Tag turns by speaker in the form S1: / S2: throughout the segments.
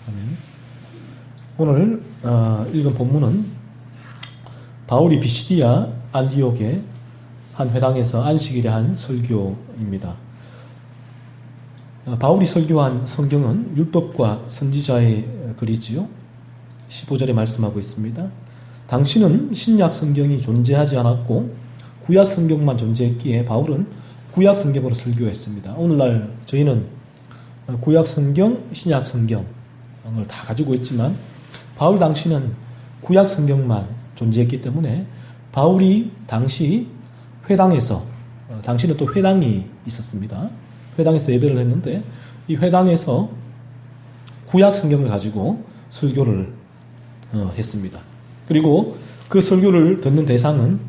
S1: 아멘. 오늘 읽은 본문은 바울이 비시디아 안디옥의 한 회당에서 안식일에 한 설교입니다. 바울이 설교한 성경은 율법과 선지자의 글이지요. 15절에 말씀하고 있습니다. 당시는 신약 성경이 존재하지 않았고 구약 성경만 존재했기에 바울은 구약 성경으로 설교했습니다. 오늘날 저희는 구약 성경, 신약 성경을 다 가지고 있지만 바울 당시는 구약 성경만 존재했기 때문에 바울이 당시 회당에서, 당시는 또 회당이 있었습니다. 회당에서 예배를 했는데 이 회당에서 구약 성경을 가지고 설교를 했습니다. 그리고 그 설교를 듣는 대상은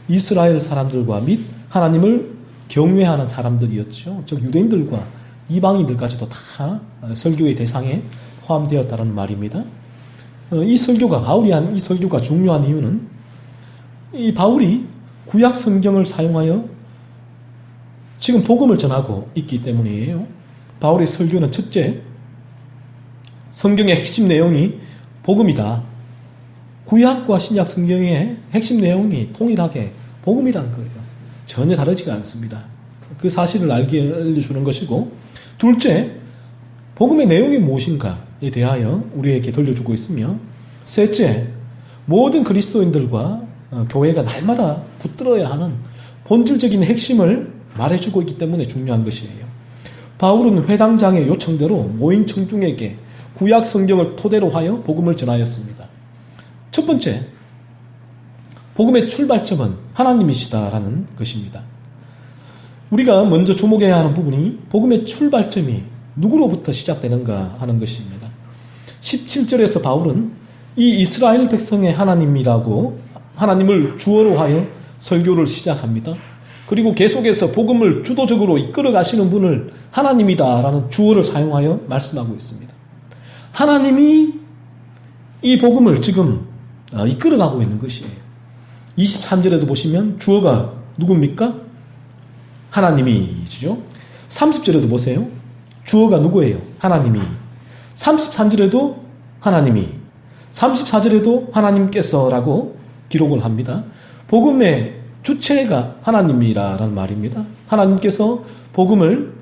S1: 이스라엘 사람들과 및 하나님을 경외하는 사람들이었죠. 즉 유대인들과 이방인들까지도 다 설교의 대상에 포함되었다는 말입니다. 이 설교가, 바울이 한 이 설교가 중요한 이유는 이 바울이 구약 성경을 사용하여 지금 복음을 전하고 있기 때문이에요. 바울의 설교는 첫째, 성경의 핵심 내용이 복음이다. 구약과 신약 성경의 핵심 내용이 동일하게 복음이란 거예요. 전혀 다르지가 않습니다. 그 사실을 알려주는 것이고, 둘째, 복음의 내용이 무엇인가에 대하여 우리에게 들려주고 있으며, 셋째, 모든 그리스도인들과 교회가 날마다 붙들어야 하는 본질적인 핵심을 말해주고 있기 때문에 중요한 것이에요. 바울은 회당장의 요청대로 모인 청중에게 구약 성경을 토대로 하여 복음을 전하였습니다. 첫 번째, 복음의 출발점은 하나님이시다라는 것입니다. 우리가 먼저 주목해야 하는 부분이 복음의 출발점이 누구로부터 시작되는가 하는 것입니다. 17절에서 바울은 이 이스라엘 백성의 하나님이라고 하나님을 주어로 하여 설교를 시작합니다. 그리고 계속해서 복음을 주도적으로 이끌어 가시는 분을 하나님이다라는 주어를 사용하여 말씀하고 있습니다. 하나님이 이 복음을 지금 이끌어가고 있는 것이에요. 23절에도 보시면 주어가 누굽니까? 하나님이죠. 30절에도 보세요. 주어가 누구예요? 하나님이. 33절에도 하나님이. 34절에도 하나님께서라고 기록을 합니다. 복음의 주체가 하나님이라는 말입니다. 하나님께서 복음을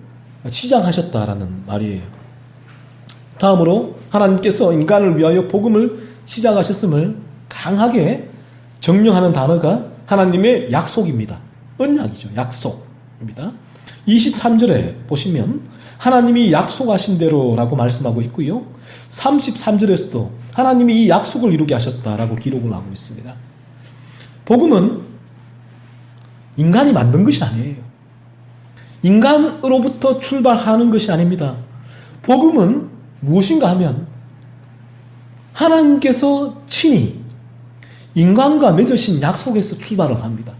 S1: 시작하셨다라는 말이에요. 다음으로 하나님께서 인간을 위하여 복음을 시작하셨음을 강하게 정령하는 단어가 하나님의 약속입니다. 언약이죠. 약속입니다. 23절에 보시면 하나님이 약속하신 대로라고 말씀하고 있고요. 33절에서도 하나님이 이 약속을 이루게 하셨다라고 기록을 하고 있습니다. 복음은 인간이 만든 것이 아니에요. 인간으로부터 출발하는 것이 아닙니다. 복음은 무엇인가 하면 하나님께서 친히 인간과 맺으신 약속에서 출발을 합니다.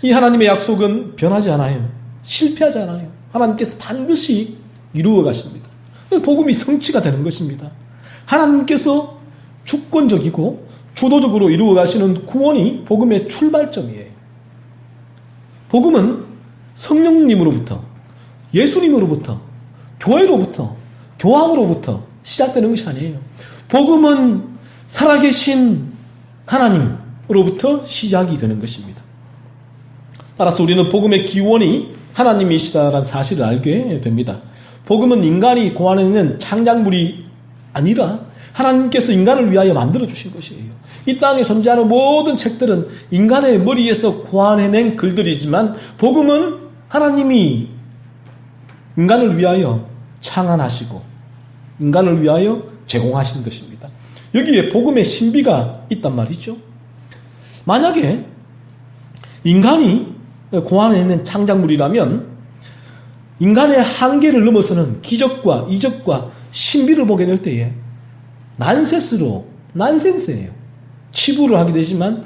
S1: 이 하나님의 약속은 변하지 않아요. 실패하지 않아요. 하나님께서 반드시 이루어 가십니다. 복음이 성취가 되는 것입니다. 하나님께서 주권적이고 주도적으로 이루어 가시는 구원이 복음의 출발점이에요. 복음은 성령님으로부터, 예수님으로부터, 교회로부터, 교황으로부터 시작되는 것이 아니에요. 복음은 살아계신 하나님으로부터 시작이 되는 것입니다. 따라서 우리는 복음의 기원이 하나님이시다라는 사실을 알게 됩니다. 복음은 인간이 고안해낸 창작물이 아니라 하나님께서 인간을 위하여 만들어주신 것이에요. 이 땅에 존재하는 모든 책들은 인간의 머리에서 고안해낸 글들이지만 복음은 하나님이 인간을 위하여 창안하시고 인간을 위하여 제공하신 것입니다. 여기에 복음의 신비가 있단 말이죠. 만약에 인간이 고안해낸 창작물이라면 인간의 한계를 넘어서는 기적과 이적과 신비를 보게 될 때에 난센스예요. 치부를 하게 되지만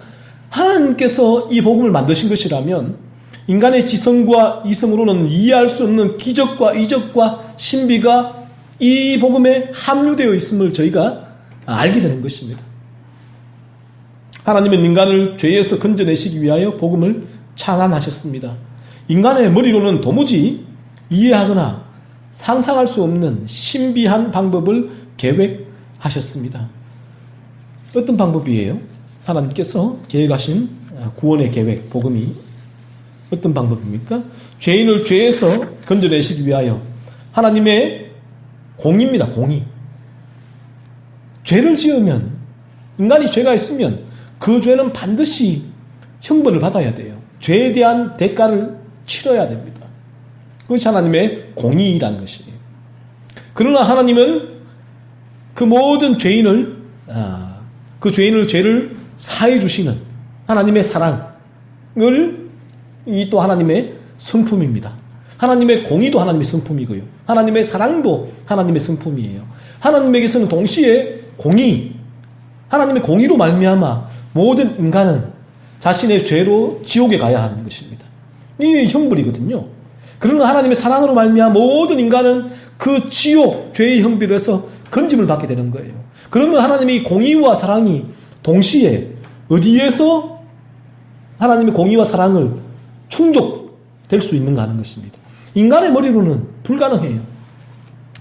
S1: 하나님께서 이 복음을 만드신 것이라면 인간의 지성과 이성으로는 이해할 수 없는 기적과 이적과 신비가 이 복음에 함유되어 있음을 저희가 알게 되는 것입니다. 하나님은 인간을 죄에서 건져내시기 위하여 복음을 창안하셨습니다. 인간의 머리로는 도무지 이해하거나 상상할 수 없는 신비한 방법을 계획하셨습니다. 어떤 방법이에요? 하나님께서 계획하신 구원의 계획, 복음이 어떤 방법입니까? 죄인을 죄에서 건져내시기 위하여 하나님의 공의입니다. 공의. 죄를 지으면, 인간이 죄가 있으면 그 죄는 반드시 형벌을 받아야 돼요. 죄에 대한 대가를 치러야 됩니다. 그것이 하나님의 공의라는 것이에요. 그러나 하나님은 그 모든 죄인을, 그 죄인을 죄를 사해 주시는 하나님의 사랑을 이 또 하나님의 성품입니다. 하나님의 공의도 하나님의 성품이고요. 하나님의 사랑도 하나님의 성품이에요. 하나님에게서는 동시에 공의, 하나님의 공의로 말미암아 모든 인간은 자신의 죄로 지옥에 가야 하는 것입니다. 이게 형벌이거든요. 그러나 하나님의 사랑으로 말미암아 모든 인간은 그 지옥, 죄의 형벌에서 건짐을 받게 되는 거예요. 그러면 하나님의 공의와 사랑이 동시에 어디에서 하나님의 공의와 사랑을 충족될 수 있는가 하는 것입니다. 인간의 머리로는 불가능해요.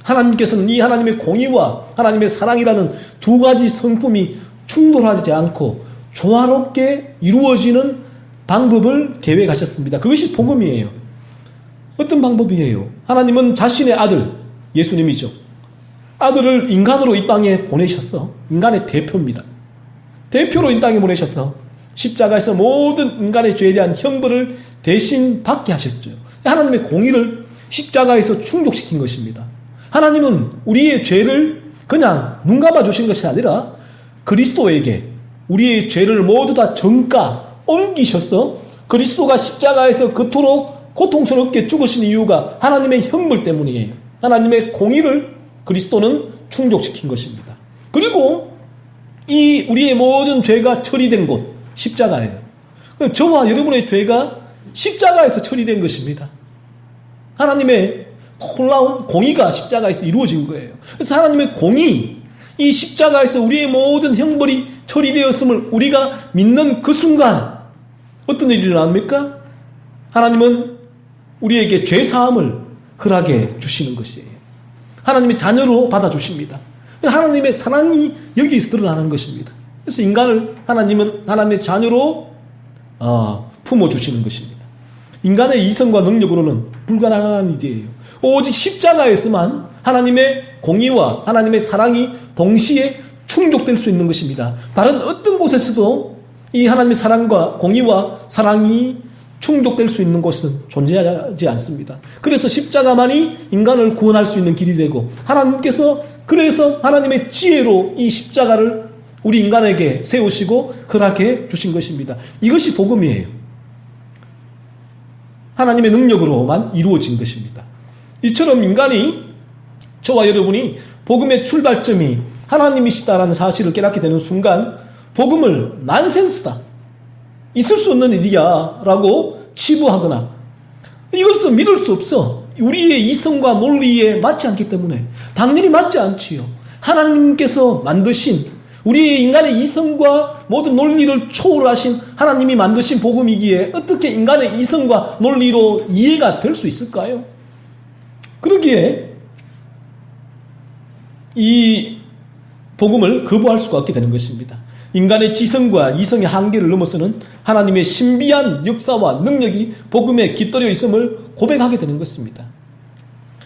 S1: 하나님께서는 이 하나님의 공의와 하나님의 사랑이라는 두 가지 성품이 충돌하지 않고 조화롭게 이루어지는 방법을 계획하셨습니다. 그것이 복음이에요. 어떤 방법이에요? 하나님은 자신의 아들, 예수님이죠. 아들을 인간으로 이 땅에 보내셨어. 인간의 대표입니다. 대표로 이 땅에 보내셔서 십자가에서 모든 인간의 죄에 대한 형벌을 대신 받게 하셨죠. 하나님의 공의를 십자가에서 충족시킨 것입니다. 하나님은 우리의 죄를 그냥 눈 감아 주신 것이 아니라 그리스도에게 우리의 죄를 모두 다 전가 옮기셔서 그리스도가 십자가에서 그토록 고통스럽게 죽으신 이유가 하나님의 형벌 때문이에요. 하나님의 공의를 그리스도는 충족시킨 것입니다. 그리고 이 우리의 모든 죄가 처리된 곳 십자가예요. 저와 여러분의 죄가 십자가에서 처리된 것입니다. 하나님의 놀라운 공의가 십자가에서 이루어진 거예요. 그래서 하나님의 공의, 이 십자가에서 우리의 모든 형벌이 처리되었음을 우리가 믿는 그 순간 어떤 일이 일어납니까? 하나님은 우리에게 죄사함을 허락해 주시는 것이에요. 하나님의 자녀로 받아주십니다. 하나님의 사랑이 여기서 드러나는 것입니다. 그래서 인간을 하나님은 하나님의 자녀로 품어주시는 것입니다. 인간의 이성과 능력으로는 불가능한 일이에요. 오직 십자가에서만 하나님의 공의와 하나님의 사랑이 동시에 충족될 수 있는 것입니다. 다른 어떤 곳에서도 이 하나님의 사랑과 공의와 사랑이 충족될 수 있는 곳은 존재하지 않습니다. 그래서 십자가만이 인간을 구원할 수 있는 길이 되고 하나님께서 그래서 하나님의 지혜로 이 십자가를 우리 인간에게 세우시고 허락해 주신 것입니다. 이것이 복음이에요. 하나님의 능력으로만 이루어진 것입니다. 이처럼 인간이, 저와 여러분이 복음의 출발점이 하나님이시다라는 사실을 깨닫게 되는 순간 복음을 난센스다, 있을 수 없는 일이야 라고 치부하거나 이것은 믿을 수 없어, 우리의 이성과 논리에 맞지 않기 때문에, 당연히 맞지 않지요. 하나님께서 만드신 우리 인간의 이성과 모든 논리를 초월하신 하나님이 만드신 복음이기에 어떻게 인간의 이성과 논리로 이해가 될 수 있을까요? 그러기에 이 복음을 거부할 수가 없게 되는 것입니다. 인간의 지성과 이성의 한계를 넘어서는 하나님의 신비한 역사와 능력이 복음에 깃들여 있음을 고백하게 되는 것입니다.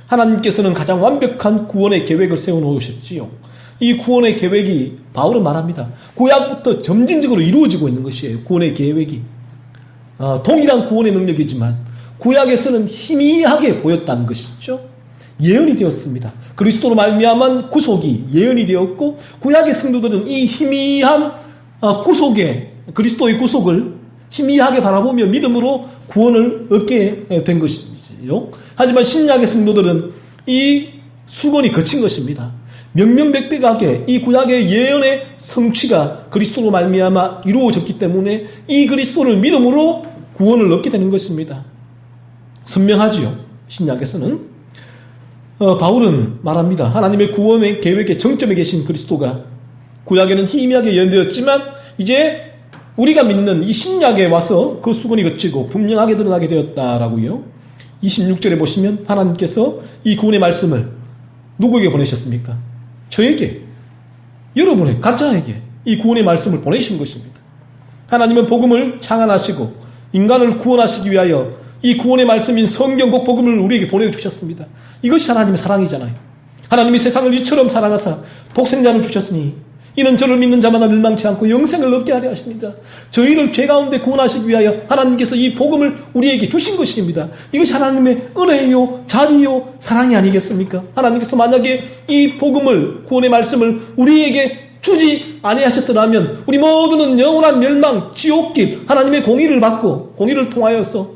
S1: 하나님께서는 가장 완벽한 구원의 계획을 세워놓으셨지요. 이 구원의 계획이 바울은 말합니다. 구약부터 점진적으로 이루어지고 있는 것이에요. 구원의 계획이. 동일한 구원의 능력이지만 구약에서는 희미하게 보였다는 것이죠. 예언이 되었습니다. 그리스도로 말미암은 구속이 예언이 되었고 구약의 성도들은 이 희미한 그리스도의 구속을 희미하게 바라보며 믿음으로 구원을 얻게 된 것이죠. 하지만 신약의 성도들은 이 수건이 거친 것입니다. 명명백백하게 이 구약의 예언의 성취가 그리스도로 말미암아 이루어졌기 때문에 이 그리스도를 믿음으로 구원을 얻게 되는 것입니다. 선명하지요. 신약에서는 바울은 말합니다. 하나님의 구원의 계획의 정점에 계신 그리스도가 구약에는 희미하게 예언되었지만 이제 우리가 믿는 이 신약에 와서 그 수건이 거치고 분명하게 드러나게 되었다라고요. 26절에 보시면 하나님께서 이 구원의 말씀을 누구에게 보내셨습니까? 저에게, 여러분의 각자에게 이 구원의 말씀을 보내신 것입니다. 하나님은 복음을 창안하시고 인간을 구원하시기 위하여 이 구원의 말씀인 성경국 복음을 우리에게 보내주셨습니다. 이것이 하나님의 사랑이잖아요. 하나님이 세상을 이처럼 사랑하사 독생자를 주셨으니 이는 저를 믿는 자마다 멸망치 않고 영생을 얻게 하려 하십니다. 저희를 죄 가운데 구원하시기 위하여 하나님께서 이 복음을 우리에게 주신 것입니다. 이것이 하나님의 은혜요, 자비요, 사랑이 아니겠습니까? 하나님께서 만약에 이 복음을, 구원의 말씀을 우리에게 주지 아니하셨더라면 우리 모두는 영원한 멸망, 지옥길, 하나님의 공의를 받고 공의를 통하여서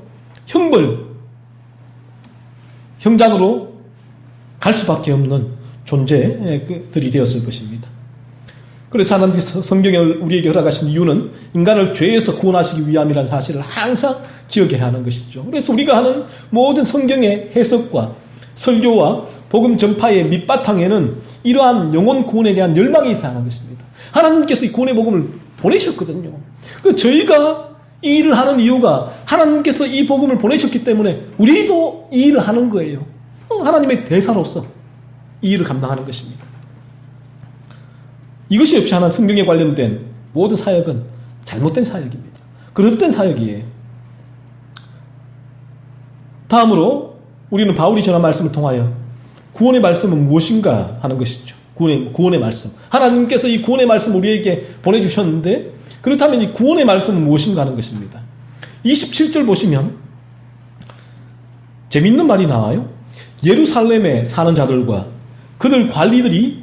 S1: 형장으로 갈 수밖에 없는 존재들이 되었을 것입니다. 그래서 하나님께서 성경을 우리에게 허락하신 이유는 인간을 죄에서 구원하시기 위함이라는 사실을 항상 기억해야 하는 것이죠. 그래서 우리가 하는 모든 성경의 해석과 설교와 복음 전파의 밑바탕에는 이러한 영혼 구원에 대한 열망이 있어야 하는 것입니다. 하나님께서 이 구원의 복음을 보내셨거든요. 저희가 이 일을 하는 이유가 하나님께서 이 복음을 보내셨기 때문에 우리도 이 일을 하는 거예요. 하나님의 대사로서 이 일을 감당하는 것입니다. 이것이 없이 하는 성경에 관련된 모든 사역은 잘못된 사역입니다. 그릇된 사역이에요. 다음으로 우리는 바울이 전한 말씀을 통하여 구원의 말씀은 무엇인가 하는 것이죠. 구원의 말씀. 하나님께서 이 구원의 말씀을 우리에게 보내주셨는데 그렇다면 이 구원의 말씀은 무엇인가 하는 것입니다. 27절 보시면 재밌는 말이 나와요. 예루살렘에 사는 자들과 그들 관리들이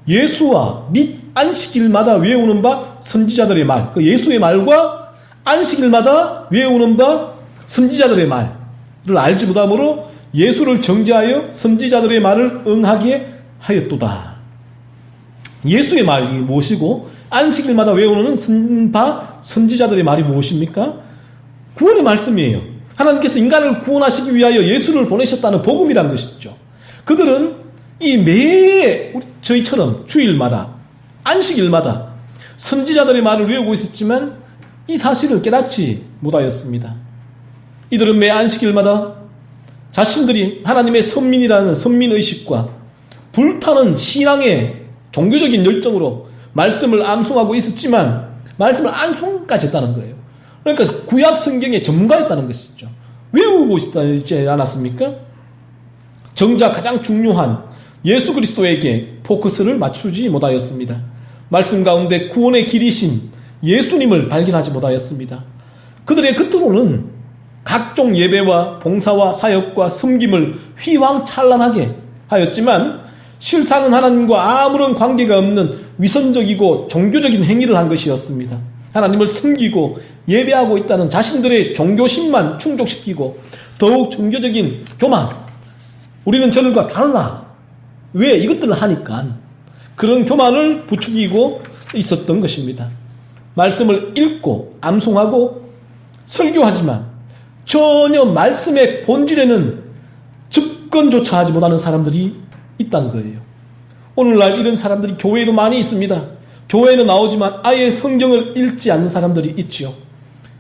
S1: 예수와 및 안식일마다 외우는 바 선지자들의 말, 그 예수의 말과 안식일마다 외우는 바 선지자들의 말을 알지 못하므로 예수를 정죄하여 선지자들의 말을 응하게 하였도다. 예수의 말이 무엇이고 안식일마다 외우는 바 선지자들의 말이 무엇입니까? 구원의 말씀이에요. 하나님께서 인간을 구원하시기 위하여 예수를 보내셨다는 복음이란 것이죠. 그들은 이 매해 저희처럼 주일마다 안식일마다 선지자들의 말을 외우고 있었지만 이 사실을 깨닫지 못하였습니다. 이들은 매 안식일마다 자신들이 하나님의 선민이라는 선민의식과 불타는 신앙의 종교적인 열정으로 말씀을 암송하고 있었지만 말씀을 암송까지 했다는 거예요. 그러니까 구약 성경에 전문가였다는 것이죠. 외우고 있지 않았습니까? 정작 가장 중요한 예수 그리스도에게 포커스를 맞추지 못하였습니다. 말씀 가운데 구원의 길이신 예수님을 발견하지 못하였습니다. 그들의 겉으로는 각종 예배와 봉사와 사역과 섬김을 휘황찬란하게 하였지만 실상은 하나님과 아무런 관계가 없는 위선적이고 종교적인 행위를 한 것이었습니다. 하나님을 섬기고 예배하고 있다는 자신들의 종교심만 충족시키고 더욱 종교적인 교만, 우리는 저들과 달라, 왜 이것들을 하니까 그런 교만을 부추기고 있었던 것입니다. 말씀을 읽고 암송하고 설교하지만 전혀 말씀의 본질에는 접근조차 하지 못하는 사람들이 있다는 거예요. 오늘날 이런 사람들이 교회에도 많이 있습니다. 교회에는 나오지만 아예 성경을 읽지 않는 사람들이 있죠.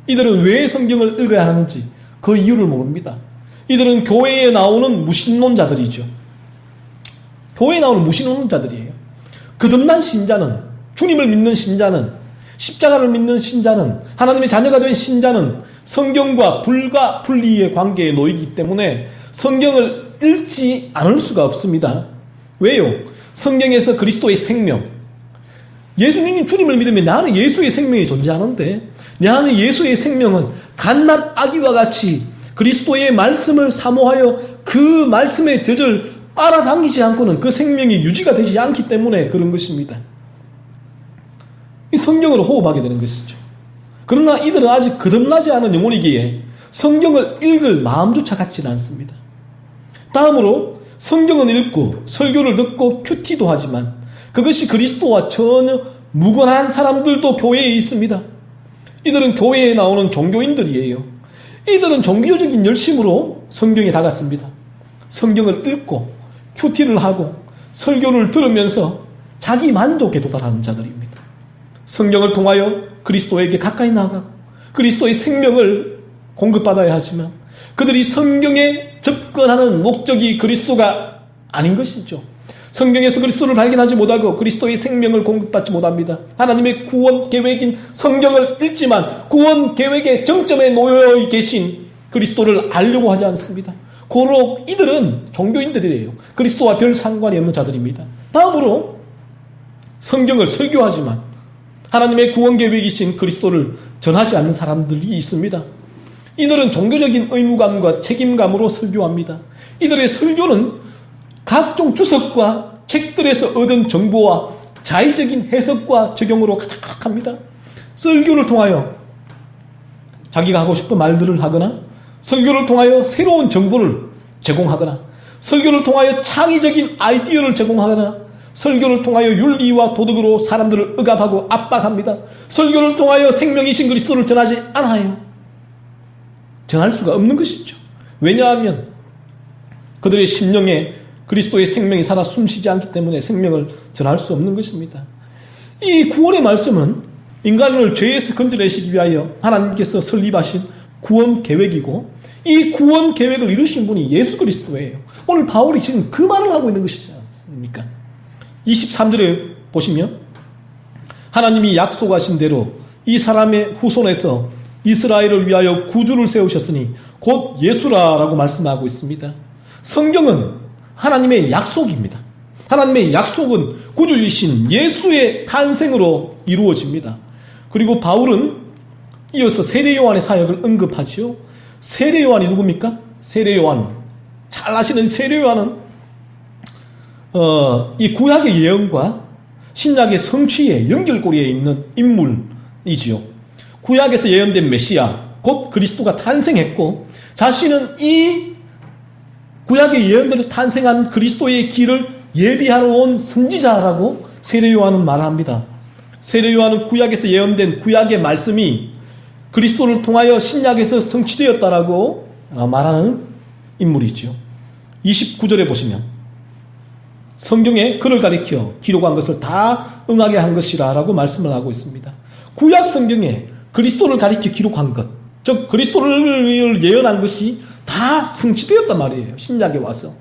S1: 이들은 왜 성경을 읽어야 하는지 그 이유를 모릅니다. 이들은 교회에 나오는 무신론자들이죠. 교회에 나오는 무신론자들이에요. 거듭난 신자는, 주님을 믿는 신자는, 십자가를 믿는 신자는, 하나님의 자녀가 된 신자는 성경과 불가 분리의 관계에 놓이기 때문에 성경을 읽지 않을 수가 없습니다. 왜요? 성경에서 그리스도의 생명, 예수님 주님을 믿으면 내 안에 예수의 생명이 존재하는데 내 안에 예수의 생명은 갓난 아기와 같이 그리스도의 말씀을 사모하여 그 말씀의 젖을 빨아당기지 않고는 그 생명이 유지가 되지 않기 때문에 그런 것입니다. 이 성경을 호흡하게 되는 것이죠. 그러나 이들은 아직 거듭나지 않은 영혼이기에 성경을 읽을 마음조차 갖지는 않습니다. 다음으로 성경은 읽고 설교를 듣고 큐티도 하지만 그것이 그리스도와 전혀 무관한 사람들도 교회에 있습니다. 이들은 교회에 나오는 종교인들이에요. 이들은 종교적인 열심으로 성경에 다갔습니다. 성경을 읽고 큐티를 하고 설교를 들으면서 자기 만족에 도달하는 자들입니다. 성경을 통하여 그리스도에게 가까이 나가고 그리스도의 생명을 공급받아야 하지만 그들이 성경의 접근하는 목적이 그리스도가 아닌 것이죠. 성경에서 그리스도를 발견하지 못하고 그리스도의 생명을 공급받지 못합니다. 하나님의 구원 계획인 성경을 읽지만 구원 계획의 정점에 놓여 계신 그리스도를 알려고 하지 않습니다. 고로 이들은 종교인들이에요. 그리스도와 별 상관이 없는 자들입니다. 다음으로 성경을 설교하지만 하나님의 구원 계획이신 그리스도를 전하지 않는 사람들이 있습니다. 이들은 종교적인 의무감과 책임감으로 설교합니다. 이들의 설교는 각종 주석과 책들에서 얻은 정보와 자의적인 해석과 적용으로 가득합니다. 설교를 통하여 자기가 하고 싶은 말들을 하거나 설교를 통하여 새로운 정보를 제공하거나 설교를 통하여 창의적인 아이디어를 제공하거나 설교를 통하여 윤리와 도덕으로 사람들을 억압하고 압박합니다. 설교를 통하여 생명이신 그리스도를 전하지 않아요. 전할 수가 없는 것이죠. 왜냐하면 그들의 심령에 그리스도의 생명이 살아 숨쉬지 않기 때문에 생명을 전할 수 없는 것입니다. 이 구원의 말씀은 인간을 죄에서 건져내시기 위하여 하나님께서 설립하신 구원 계획이고 이 구원 계획을 이루신 분이 예수 그리스도예요. 오늘 바울이 지금 그 말을 하고 있는 것이지 않습니까? 23절에 보시면 하나님이 약속하신 대로 이 사람의 후손에서 이스라엘을 위하여 구주를 세우셨으니 곧 예수라라고 말씀하고 있습니다. 성경은 하나님의 약속입니다. 하나님의 약속은 구주이신 예수의 탄생으로 이루어집니다. 그리고 바울은 이어서 세례 요한의 사역을 언급하죠. 세례 요한이 누굽니까? 세례 요한, 잘 아시는 세례 요한은 이 구약의 예언과 신약의 성취의 연결고리에 있는 인물이지요. 구약에서 예언된 메시아, 곧 그리스도가 탄생했고 자신은 이 구약의 예언대로 탄생한 그리스도의 길을 예비하러 온 선지자라고 세례 요한은 말합니다. 세례 요한은 구약에서 예언된 구약의 말씀이 그리스도를 통하여 신약에서 성취되었다라고 말하는 인물이죠. 29절에 보시면 성경에 그를 가리켜 기록한 것을 다 응하게 한 것이라 라고 말씀을 하고 있습니다. 구약 성경에 그리스도를 가리켜 기록한 것, 즉 그리스도를 예언한 것이 다 성취되었단 말이에요. 신약에 와서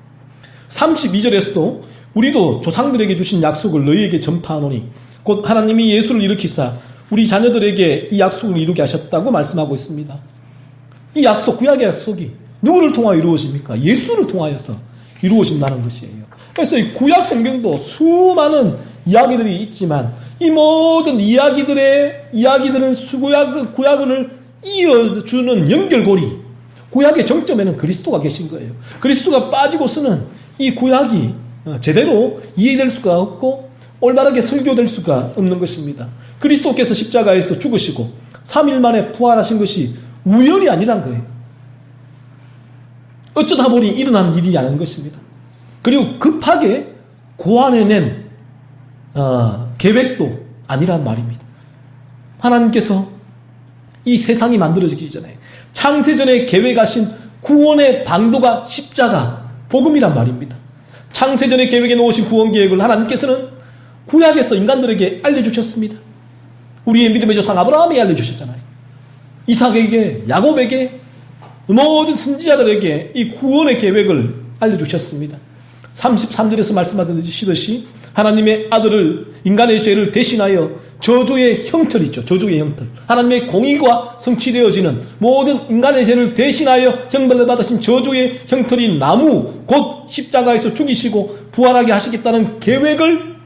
S1: 32절에서도 우리도 조상들에게 주신 약속을 너희에게 전파하노니 곧 하나님이 예수를 일으키사 우리 자녀들에게 이 약속을 이루게 하셨다고 말씀하고 있습니다. 이 약속, 구약의 약속이 누구를 통하여 이루어집니까? 예수를 통하여서 이루어진다는 것이에요. 그래서 이 구약 성경도 수많은 이야기들이 있지만 이 모든 이야기들을 구약을 이어주는 연결고리, 구약의 정점에는 그리스도가 계신 거예요. 그리스도가 빠지고서는 이 구약이 제대로 이해될 수가 없고 올바르게 설교될 수가 없는 것입니다. 그리스도께서 십자가에서 죽으시고 3일 만에 부활하신 것이 우연이 아니란 거예요. 어쩌다 보니 일어난 일이 아닌 것입니다. 그리고 급하게 고안해낸 계획도 아니란 말입니다. 하나님께서 이 세상이 만들어지기 전에 창세전에 계획하신 구원의 방도가 십자가, 복음이란 말입니다. 창세전에 계획해 놓으신 구원 계획을 하나님께서는 구약에서 인간들에게 알려주셨습니다. 우리의 믿음의 조상 아브라함이 알려주셨잖아요. 이삭에게, 야곱에게, 모든 선지자들에게 이 구원의 계획을 알려주셨습니다. 33절에서 말씀하듯이 하나님의 아들을 인간의 죄를 대신하여 저주의 형틀이죠. 저주의 형틀. 하나님의 공의가 성취되어지는 모든 인간의 죄를 대신하여 형벌을 받으신 저주의 형틀인 나무, 곧 십자가에서 죽이시고 부활하게 하시겠다는 계획을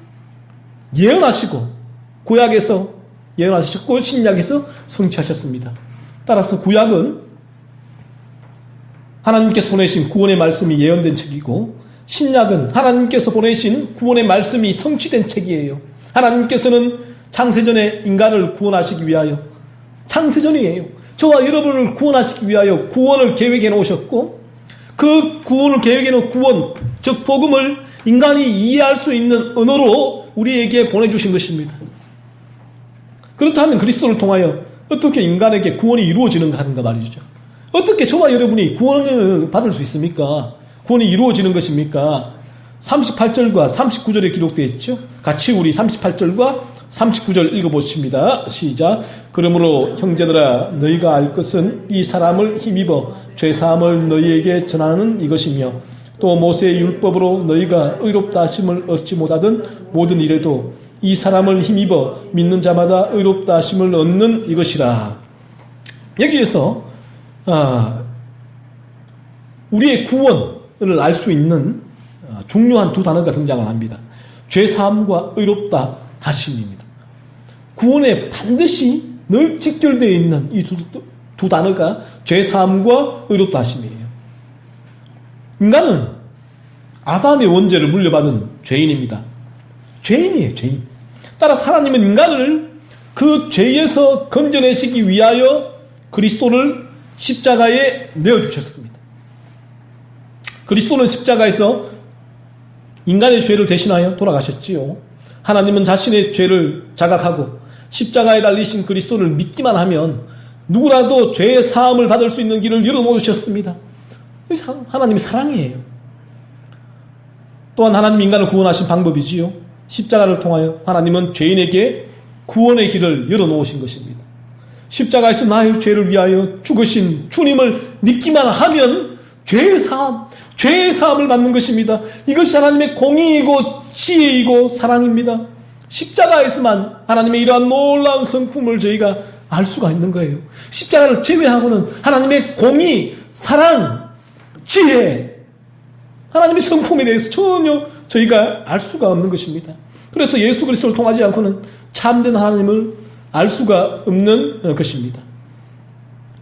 S1: 예언하시고 구약에서 예언하셨고 신약에서 성취하셨습니다. 따라서 구약은 하나님께서 보내신 구원의 말씀이 예언된 책이고 신약은 하나님께서 보내신 구원의 말씀이 성취된 책이에요. 하나님께서는 창세전에 인간을 구원하시기 위하여, 창세전이에요, 저와 여러분을 구원하시기 위하여 구원을 계획해 놓으셨고 그 구원을 계획해 놓은 구원, 즉 복음을 인간이 이해할 수 있는 언어로 우리에게 보내주신 것입니다. 그렇다면 그리스도를 통하여 어떻게 인간에게 구원이 이루어지는가 하는가 말이죠. 어떻게 저와 여러분이 구원을 받을 수 있습니까? 구원이 이루어지는 것입니까? 38절과 39절에 기록되어 있죠. 같이 우리 38절과 39절 읽어보십니다. 시작. 그러므로 형제들아 너희가 알 것은 이 사람을 힘입어 죄사함을 너희에게 전하는 이것이며 또 모세의 율법으로 너희가 의롭다 하심을 얻지 못하던 모든 일에도 이 사람을 힘입어 믿는 자마다 의롭다 하심을 얻는 이것이라. 여기에서 우리의 구원을 알 수 있는 중요한 두 단어가 등장을 합니다. 죄사함과 의롭다 하심입니다. 구원에 반드시 늘 직결되어 있는 이 두 단어가 죄사함과 의롭다 하심이에요. 인간은 아담의 원죄를 물려받은 죄인입니다. 죄인이에요, 죄인. 따라서 하나님은 인간을 그 죄에서 건져내시기 위하여 그리스도를 십자가에 내어주셨습니다. 그리스도는 십자가에서 인간의 죄를 대신하여 돌아가셨지요. 하나님은 자신의 죄를 자각하고 십자가에 달리신 그리스도를 믿기만 하면 누구라도 죄의 사함을 받을 수 있는 길을 열어놓으셨습니다. 하나님의 사랑이에요. 또한 하나님 인간을 구원하신 방법이지요. 십자가를 통하여 하나님은 죄인에게 구원의 길을 열어놓으신 것입니다. 십자가에서 나의 죄를 위하여 죽으신 주님을 믿기만 하면 죄의 사함을 받는 것입니다. 이것이 하나님의 공의이고 지혜이고 사랑입니다. 십자가에서만 하나님의 이러한 놀라운 성품을 저희가 알 수가 있는 거예요. 십자가를 제외하고는 하나님의 공의, 사랑, 지혜, 하나님의 성품에 대해서 전혀 저희가 알 수가 없는 것입니다. 그래서 예수 그리스도를 통하지 않고는 참된 하나님을 알 수가 없는 것입니다.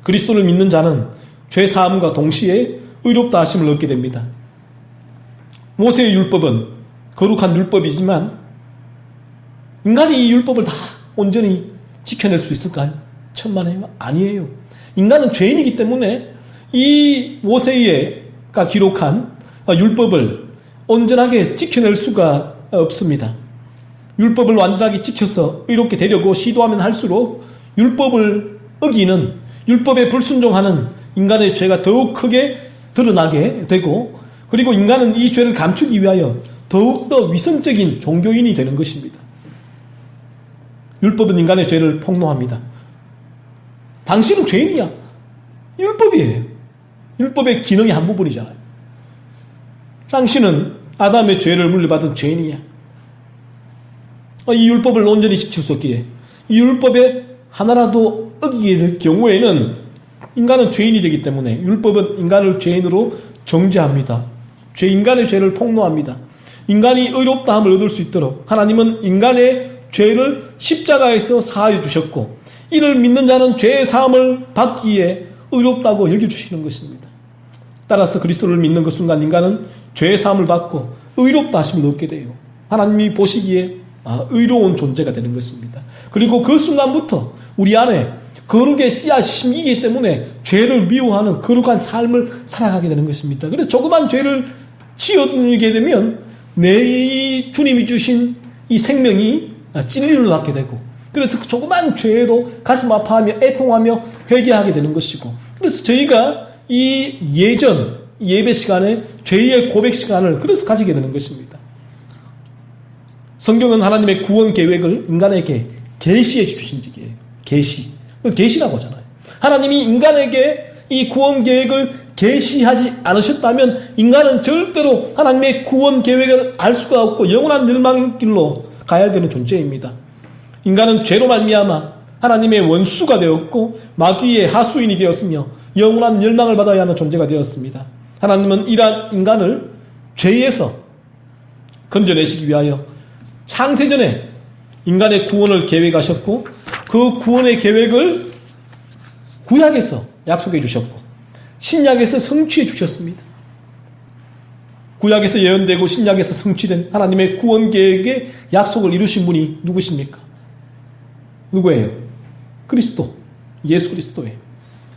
S1: 그리스도를 믿는 자는 죄 사함과 동시에 의롭다 하심을 얻게 됩니다. 모세의 율법은 거룩한 율법이지만 인간이 이 율법을 다 온전히 지켜낼 수 있을까요? 천만에요. 아니에요. 인간은 죄인이기 때문에 이 모세가 기록한 율법을 온전하게 지켜낼 수가 없습니다. 율법을 완전하게 지켜서 의롭게 되려고 시도하면 할수록 율법을 어기는, 율법에 불순종하는 인간의 죄가 더욱 크게 드러나게 되고, 그리고 인간은 이 죄를 감추기 위하여 더욱더 위선적인 종교인이 되는 것입니다. 율법은 인간의 죄를 폭로합니다. 당신은 죄인이야. 율법이에요. 율법의 기능의 한 부분이잖아요. 당신은 아담의 죄를 물려받은 죄인이야. 이 율법을 온전히 지킬 수 없기에, 이 율법에 하나라도 어기게 될 경우에는 인간은 죄인이 되기 때문에 율법은 인간을 죄인으로 정죄합니다. 인간의 죄를 폭로합니다. 인간이 의롭다함을 얻을 수 있도록 하나님은 인간의 죄를 십자가에서 사하여 주셨고, 이를 믿는 자는 죄의 사함을 받기에 의롭다고 여겨주시는 것입니다. 따라서 그리스도를 믿는 그 순간 인간은 죄의 사함을 받고 의롭다 하심을 얻게 돼요. 하나님이 보시기에 의로운 존재가 되는 것입니다. 그리고 그 순간부터 우리 안에 거룩의 씨앗이 심기기 때문에 죄를 미워하는 거룩한 삶을 살아가게 되는 것입니다. 그래서 조그만 죄를 지어지게 되면 내 주님이 주신 이 생명이 찔림을 받게 되고, 그래서 그 조그만 죄에도 가슴 아파하며 애통하며 회개하게 되는 것이고, 그래서 저희가 이 예배 시간에 죄의 고백 시간을 그래서 가지게 되는 것입니다. 성경은 하나님의 구원 계획을 인간에게 계시해 주신 적이에요. 계시라고 하잖아요. 하나님이 인간에게 이 구원 계획을 계시하지 않으셨다면 인간은 절대로 하나님의 구원 계획을 알 수가 없고 영원한 멸망의 길로 가야 되는 존재입니다. 인간은 죄로 말미암아 하나님의 원수가 되었고 마귀의 하수인이 되었으며 영원한 멸망을 받아야 하는 존재가 되었습니다. 하나님은 이러한 인간을 죄에서 건져내시기 위하여 창세전에 인간의 구원을 계획하셨고, 그 구원의 계획을 구약에서 약속해 주셨고 신약에서 성취해 주셨습니다. 구약에서 예언되고 신약에서 성취된 하나님의 구원 계획의 약속을 이루신 분이 누구십니까? 누구예요? 그리스도, 예수 그리스도예요.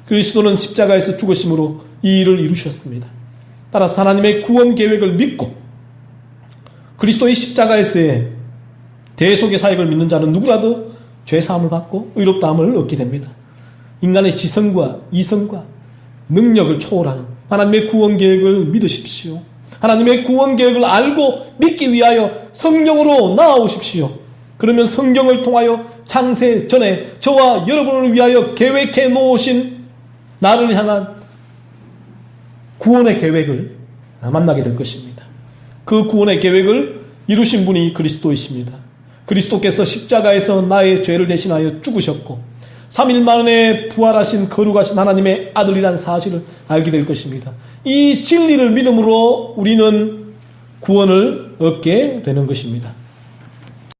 S1: 그리스도는 십자가에서 죽으심으로 이 일을 이루셨습니다. 따라서 하나님의 구원 계획을 믿고 그리스도의 십자가에서의 대속의 사역을 믿는 자는 누구라도 죄사함을 받고 의롭다함을 얻게 됩니다. 인간의 지성과 이성과 능력을 초월하는 하나님의 구원 계획을 믿으십시오. 하나님의 구원 계획을 알고 믿기 위하여 성령으로 나아오십시오. 그러면 성경을 통하여 창세 전에 저와 여러분을 위하여 계획해 놓으신 나를 향한 구원의 계획을 만나게 될 것입니다. 그 구원의 계획을 이루신 분이 그리스도이십니다. 그리스도께서 십자가에서 나의 죄를 대신하여 죽으셨고 3일 만에 부활하신 거룩하신 하나님의 아들이라는 사실을 알게 될 것입니다. 이 진리를 믿음으로 우리는 구원을 얻게 되는 것입니다.